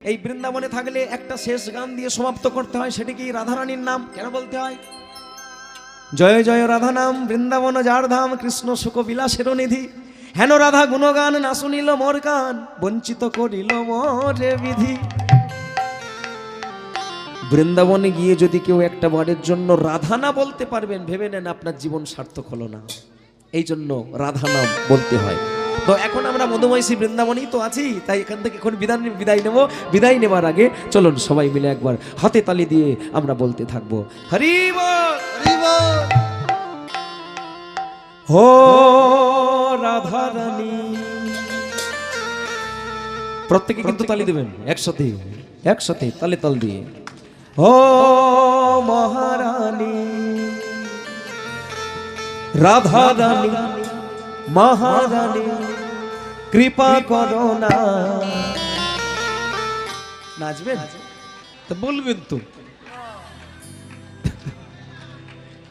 এই বৃন্দাবনে থাকলে একটা শেষ গান দিয়ে সমাপ্ত করতে হয়, সেটি কি রাধারানীর নাম কেন বলতে হয়? জয় জয় রাধা নাম বৃন্দাবন যার ধাম, কৃষ্ণ সুখ বিলাসের নিধি, হেন রাধা গুণগান না শুনিল মোর গান, বঞ্চিত করিল মোরে বিধি। বৃন্দাবনে গিয়ে যদি কেউ একটা বারের জন্য রাধা না বলতে পারবেন, ভেবে নেন আপনার জীবন সার্থক হলো না। এই জন্য রাধা নাম বলতে হয়। তো এখন আমরা মধুময়সী বৃন্দাবনেই তো আছি, তাই এখান থেকে এখন বিদায় নেব। বিদায় নেবার আগে চলুন সবাই মিলে একবার হাতে তালি দিয়ে আমরা বলতে থাকবো হরি বল হরি বল। হো রাধা রানী, প্রত্যেকে কিন্তু তালি দেবেন একসাথে, একসাথে তালে তাল দিয়ে। ও মহারানী রাধা রানী মহারানী, কৃপা করো না। নাচবেন তো বলবেন তো,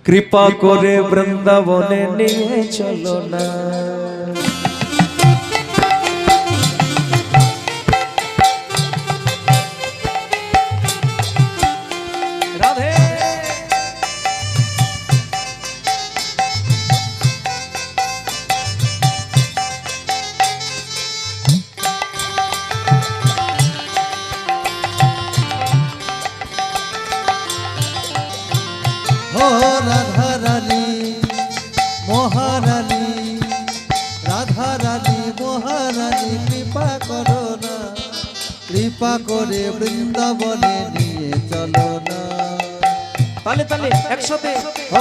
কৃপা করে বৃন্দাবনে নিয়ে চলো না। রাধে রাধা রানী মহারানী, রাধা রানী মহারানী, কৃপা করো না, কৃপা করে বৃন্দাবনে নিয়ে চলো না। তালে তালে একসাথে।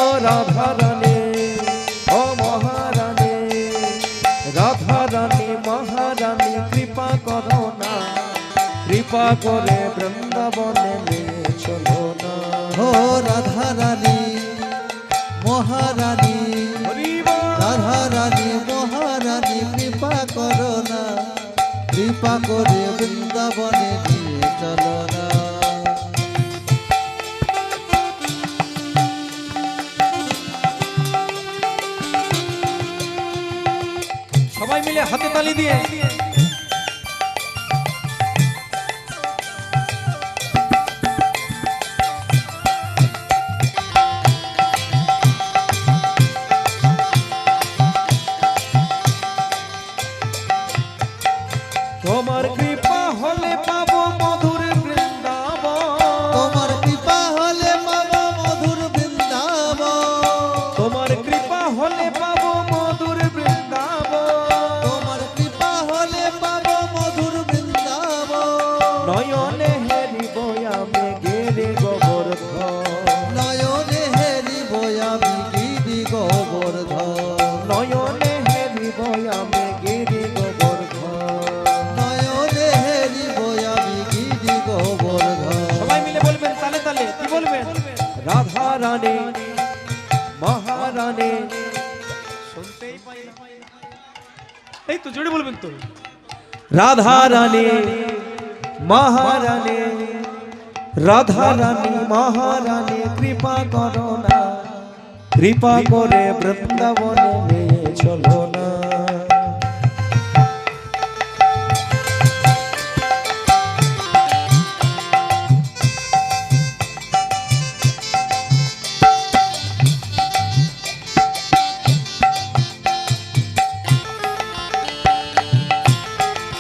ও রাধা রানী ও মহারানী, রাধা রানী মহারানী, কৃপা করো না, কৃপা করে বৃন্দাবনে নিয়ে চলো না। ও রাধা রানী মহারানী, রাধা রানী মহারানী, কৃপা করো না, কৃপা করে বৃন্দাবনে নিয়ে চলো না। সবাই মিলে হাতে তালি দিয়ে তোমার কৃপা হলে পাবো মধুর বৃন্দাবন, তোমার কৃপা হলে পাবো মধুর বৃন্দাবন, তোমার কৃপা হলে পাবো মধুর বৃন্দাবন, তোমার কৃপা হলে পাবো মধুর বৃন্দাবন। নয়নে হেরিব আমি গেরে গোবর্ধন, নয়নে হেরিব আমি গিরি গোবর্ধন, নয়নে হেরিব আমি গেরে গোবর্ধন, নয়নে হেরিব আমি গিরি গোবর্ধন। সবাই মিলে বলবেন তালে তালে, কি বলবেন? রাধা রানী মহারানী, শুনতেই পাই না, এই তো জোরে বলবেন তো। রাধা রানী মহারানী, রাধা রানী মহারানী, কৃপা করো না, কৃপা করে বৃন্দাবনে নিয়ে চলো না।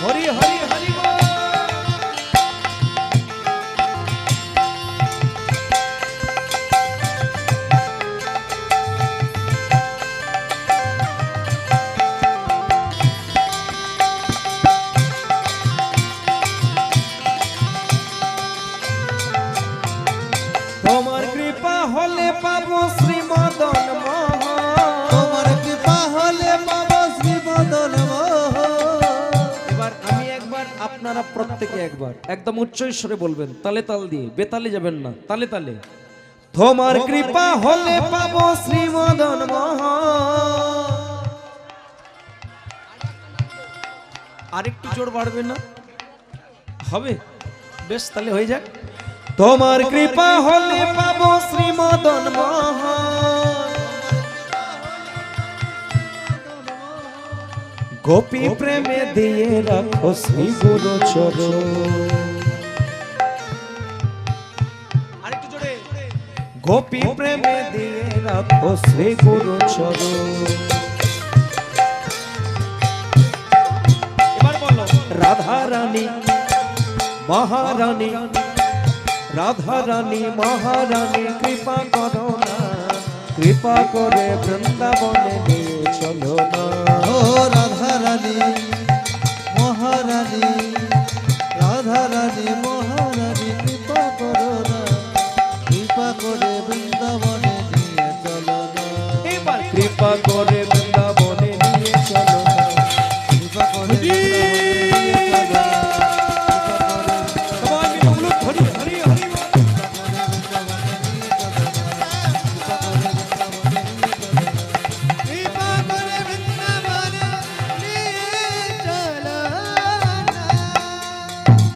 হরি হরি হরি বল। তোমার কৃপা হলে পাবো শ্রীমদন মোহন, তোমার কৃপা হলে পাবো শ্রীমদন মোহন। এবার আমি একবার, আপনারা প্রত্যেকে একবার একদম উচ্চ স্বরে বলবেন, তালে তাল দিয়ে, বেতালে যাবেন না, তালে তালে। তোমার কৃপা হলে পাবো শ্রীমদন মোহন। আরেকটু জোর বাড়বে না? হবে, বেশ তাহলে হয়ে যাক। তোমার কৃপা হলে পাবো শ্রীমদন মোহন, গোপী প্রেমে দিয়ে রাখো শ্রী গুরু চরণ। গোপী প্রেমে দিয়ে রাখো শ্রী গুরু চরণ। এবার বলো রাধা রানী মহারানী, রাধা রানী মহারানী কৃপা করো না, কৃপা করে বৃন্দাবনে নিয়ে চলো না। ও রাধা রানী মহারানী, রাধা রানী